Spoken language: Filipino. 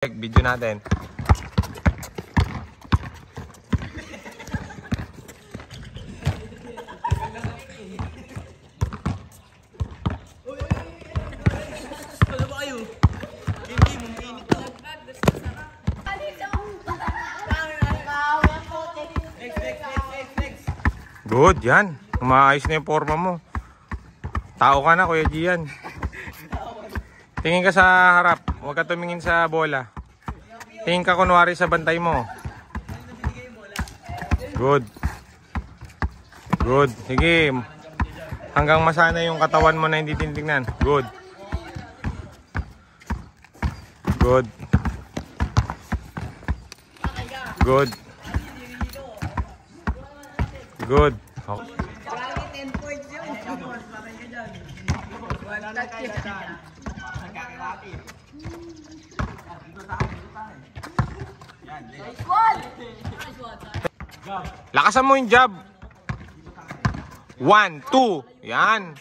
Video natin. Ano ba kayo? Hindi mo mainit to. Good, yan. Umaayos na yung forma mo. Tao ka na, Kuya Gian. Tingin ka sa harap. Huwag ka tumingin sa bola. Tingin ka kunwari sa bantay mo. Good. Good. Sige. Hanggang masana yung katawan mo na hindi tinitingnan. Good. Good. Good. Good. Okay. Lakasan mo yung jab. 1, 2. Yan.